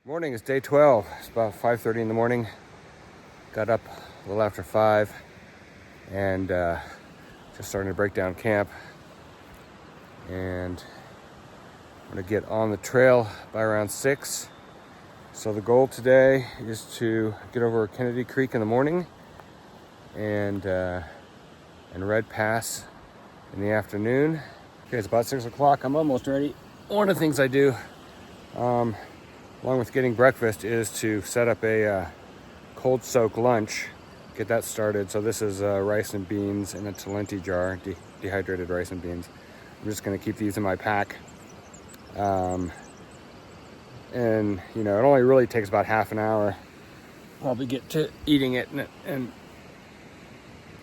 Morning is day 12. It's about 5:30 in the morning. Got up a little after 5 and just starting to break down camp. And I'm gonna get on the trail by around 6. So the goal today is to get over Kennedy Creek in the morning and Red Pass in the afternoon. Okay, it's about 6 o'clock. I'm almost ready. One of the things I do along with getting breakfast is to set up a cold soak lunch, get that started. So this is rice and beans in a Talenti jar, dehydrated rice and beans. I'm just gonna keep these in my pack. And you know, it only really takes about half an hour. Probably get to eating it in an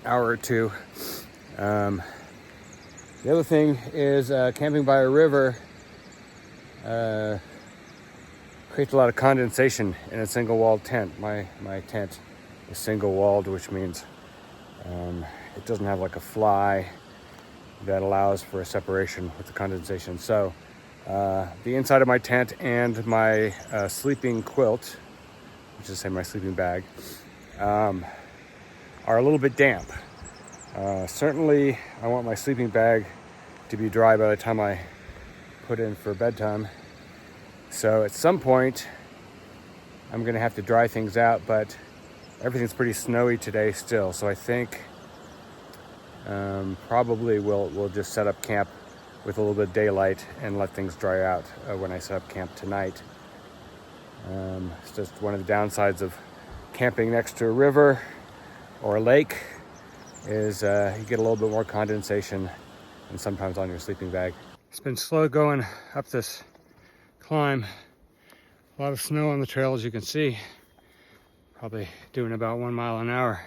hour or two. The other thing is camping by a river creates a lot of condensation in a single-walled tent. My tent is single-walled, which means it doesn't have like a fly that allows for a separation with the condensation. So the inside of my tent and my sleeping quilt, which is say my sleeping bag, are a little bit damp. Certainly I want my sleeping bag to be dry by the time I put in for bedtime. So at some point, I'm gonna have to dry things out, but everything's pretty snowy today still. So I think probably we'll just set up camp with a little bit of daylight and let things dry out when I set up camp tonight. It's just one of the downsides of camping next to a river or a lake is you get a little bit more condensation and sometimes on your sleeping bag. It's been slow going up this climb. A lot of snow on the trail, as you can see. Probably doing about 1 mile an hour.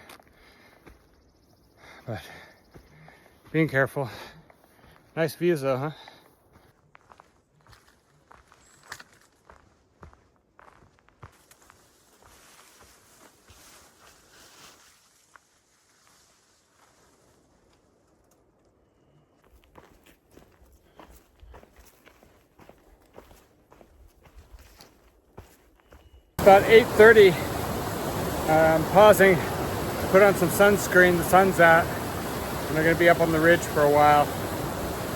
But being careful. Nice views though, huh? About 8:30, I'm pausing to put on some sunscreen. The sun's out, and I'm gonna be up on the ridge for a while.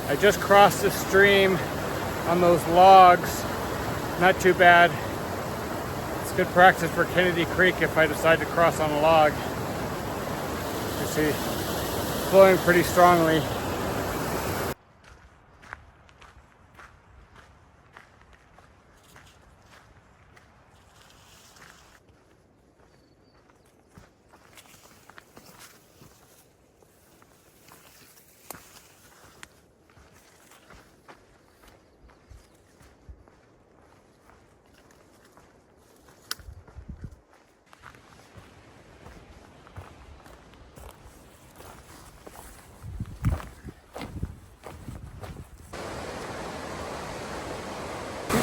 I just crossed the stream on those logs. Not too bad. It's good practice for Kennedy Creek if I decide to cross on a log. You see, flowing pretty strongly.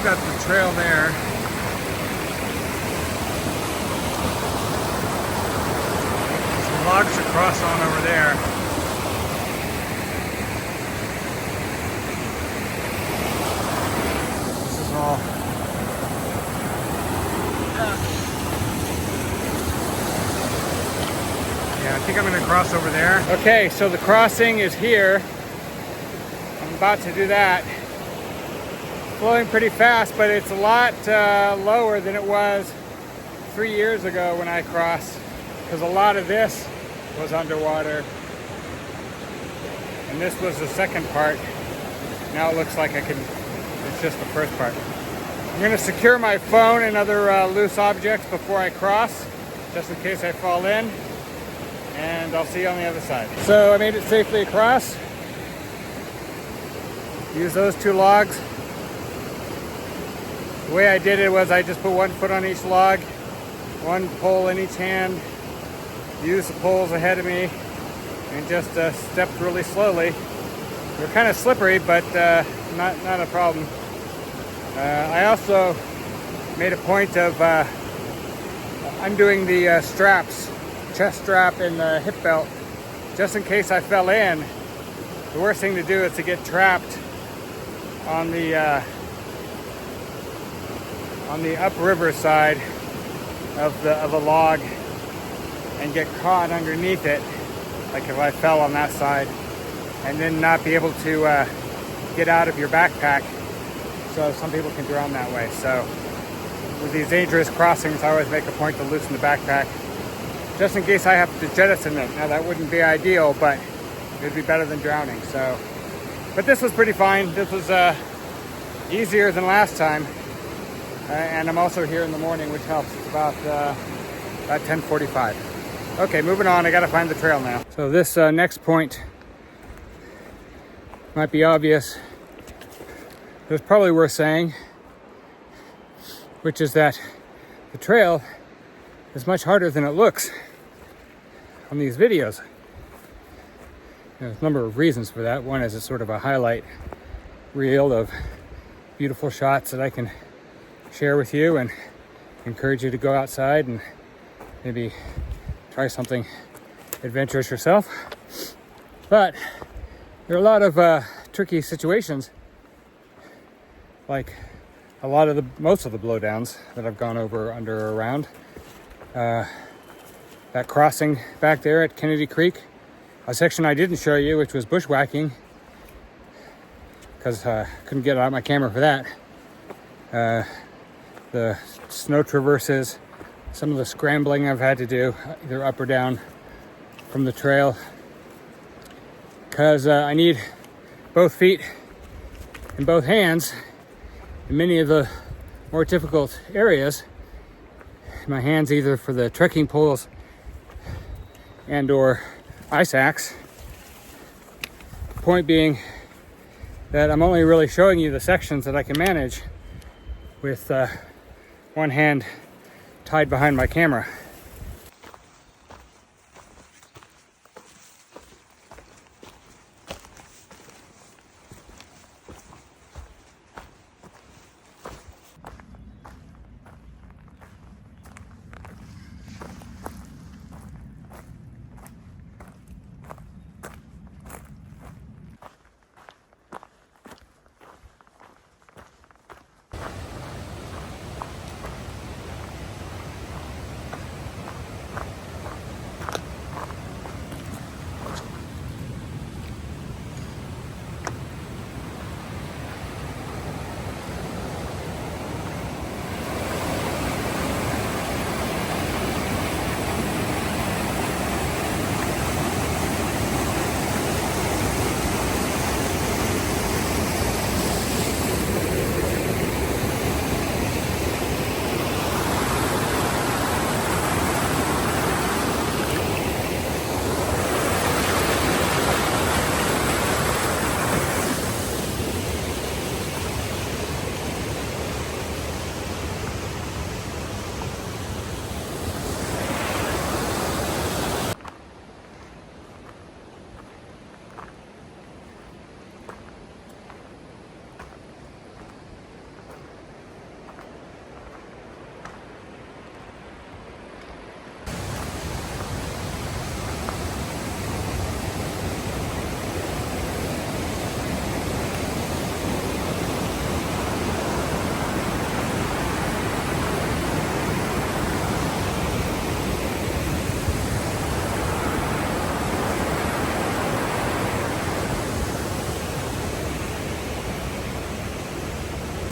Got the trail there. Some logs to cross on over there. This is all. Yeah, I think I'm going to cross over there. Okay, so the crossing is here. I'm about to do that. Flowing pretty fast, but it's a lot lower than it was 3 years ago when I crossed, because a lot of this was underwater, and this was the second part. Now it looks like it's just the first part. I'm going to secure my phone and other loose objects before I cross, just in case I fall in, and I'll see you on the other side. So I made it safely across. Use those 2 logs. The way I did it was I just put 1 foot on each log, 1 pole in each hand, used the poles ahead of me, and just stepped really slowly. They're kind of slippery, but not a problem. I also made a point of undoing the straps, chest strap and the hip belt, just in case I fell in. The worst thing to do is to get trapped on the on the upriver side of a log and get caught underneath it, like if I fell on that side, and then not be able to get out of your backpack. So some people can drown that way. So with these dangerous crossings, I always make a point to loosen the backpack, just in case I have to jettison it. Now that wouldn't be ideal, but it'd be better than drowning. So, but this was pretty fine. This was easier than last time. And I'm also here in the morning, which helps. It's about 10:45. Okay, moving on. I gotta find the trail now. So this next point might be obvious, but it's probably worth saying, which is that the trail is much harder than it looks on these videos. There's a number of reasons for that. One is it's sort of a highlight reel of beautiful shots that I can share with you and encourage you to go outside and maybe try something adventurous yourself. But there are a lot of tricky situations, like most of the blowdowns that I've gone over, under, or around. That crossing back there at Kennedy Creek, a section I didn't show you, which was bushwhacking, because I couldn't get out my camera for that. The snow traverses, some of the scrambling I've had to do, either up or down from the trail, because I need both feet and both hands in many of the more difficult areas. My hands either for the trekking poles and or ice axe. Point being that I'm only really showing you the sections that I can manage with one hand tied behind my camera.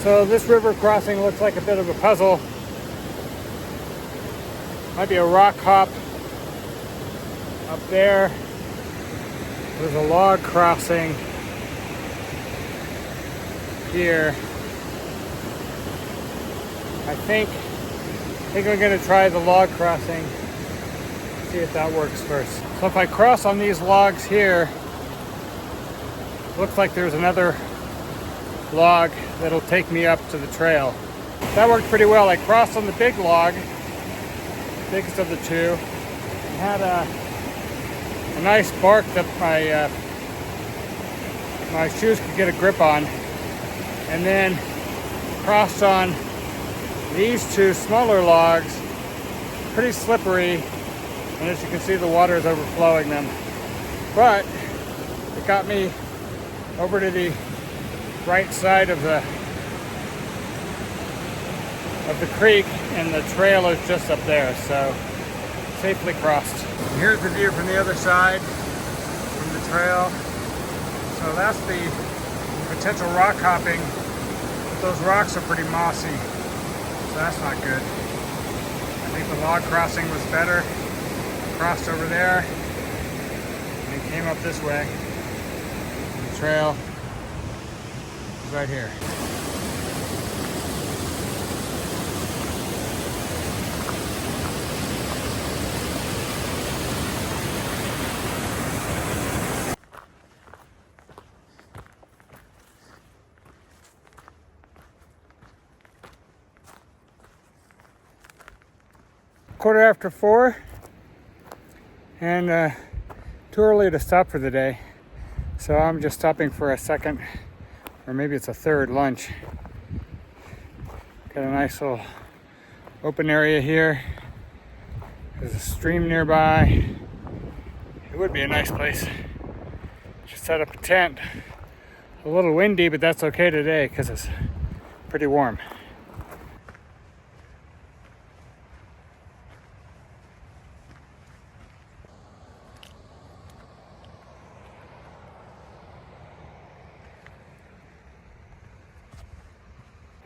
So this river crossing looks like a bit of a puzzle. Might be a rock hop up there. There's a log crossing here. I think I'm gonna try the log crossing. See if that works first. So if I cross on these logs here, looks like there's another log that'll take me up to the trail. That worked pretty well. I crossed on the big log, biggest of the two, and had a nice bark that my shoes could get a grip on, and then crossed on these two smaller logs, pretty slippery, and as you can see the water is overflowing them, but it got me over to the right side of the of the creek, and the trail is just up there, so safely crossed. And here's the view from the other side, from the trail. So that's the potential rock hopping, but those rocks are pretty mossy, so that's not good. I think the log crossing was better. Crossed over there, and came up this way. The trail is right here. Quarter after 4, and too early to stop for the day, so I'm just stopping for a second, or maybe it's a third lunch. Got a nice little open area here. There's a stream nearby. It would be a nice place to set up a tent. A little windy, but that's okay today because it's pretty warm.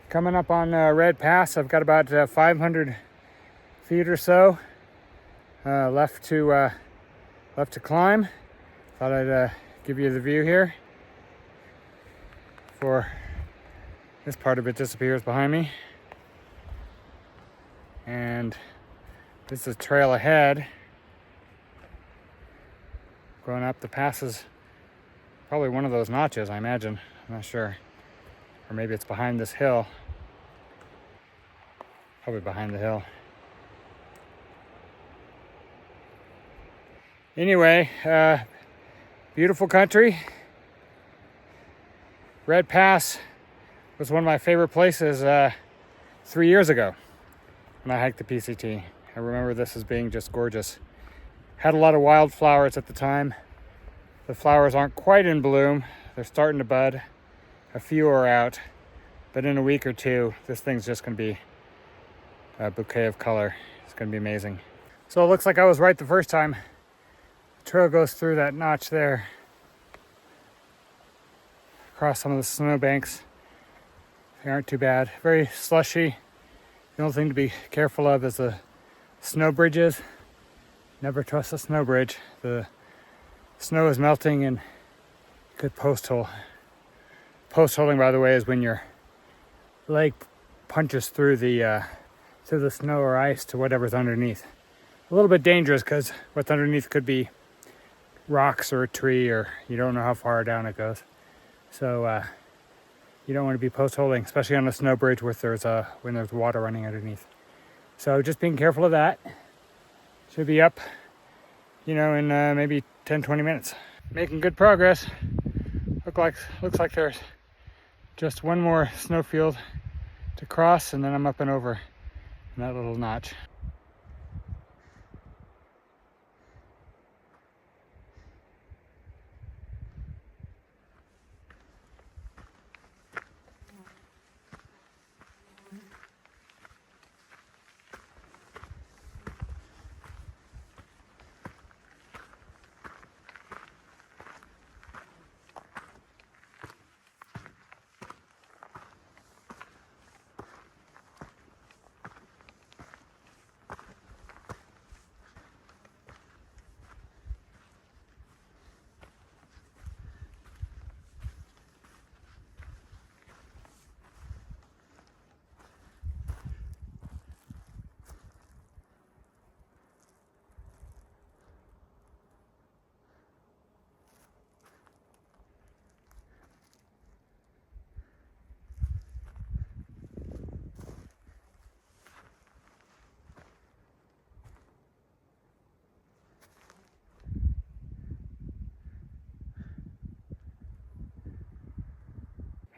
Coming up on Red Pass, I've got about 500 feet or so left to climb. Thought I'd give you the view here. For this part of it disappears behind me, and this is a trail ahead. Going up the pass is probably one of those notches, I imagine. I'm not sure. Or maybe it's behind this hill. Probably behind the hill. Anyway, beautiful country. Red Pass was one of my favorite places 3 years ago when I hiked the PCT. I remember this as being just gorgeous. Had a lot of wildflowers at the time. The flowers aren't quite in bloom. They're starting to bud. A few are out, but in a week or two, this thing's just going to be a bouquet of color. It's going to be amazing. So it looks like I was right the first time. The trail goes through that notch there, across some of the snowbanks. They aren't too bad. Very slushy. The only thing to be careful of is the snow bridges. Never trust a snow bridge. The snow is melting and you could post hole. Post holding, by the way, is when your leg punches through the snow or ice to whatever's underneath. A little bit dangerous because what's underneath could be rocks or a tree, or you don't know how far down it goes. So you don't want to be post holding, especially on a snow bridge when there's water running underneath. So just being careful of that. Should be up, in maybe 10-20 minutes. Making good progress. Looks like there's just one more snowfield to cross, and then I'm up and over in that little notch.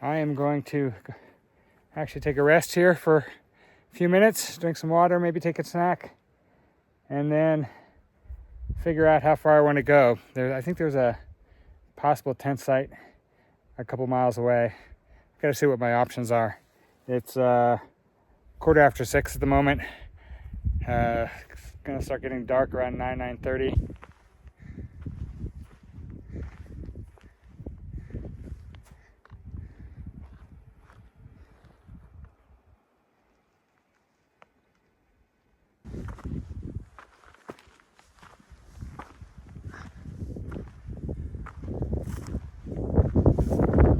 I am going to actually take a rest here for a few minutes, drink some water, maybe take a snack, and then figure out how far I want to go. I think there's a possible tent site a couple miles away. Got to see what my options are. It's 6:15 at the moment. It's gonna start getting dark around 9:30.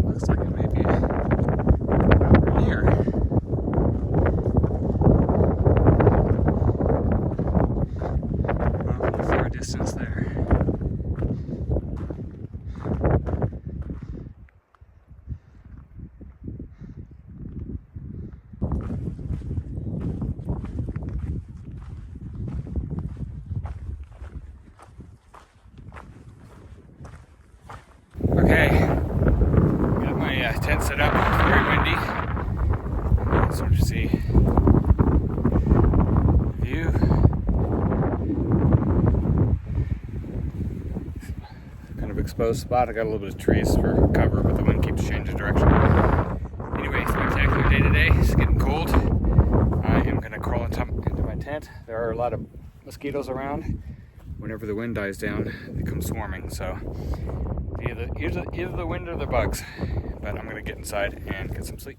Looks like it may be about here. Off in the far distance there. Okay, got my tent set up. It's very windy. Sort of see the view. Kind of exposed spot. I got a little bit of trees for cover, but the wind keeps changing direction. Anyway, spectacular day today. It's getting cold. I am going to crawl into my tent. There are a lot of mosquitoes around. Whenever the wind dies down, they come swarming. So either the wind or the bugs. But I'm going to get inside and get some sleep.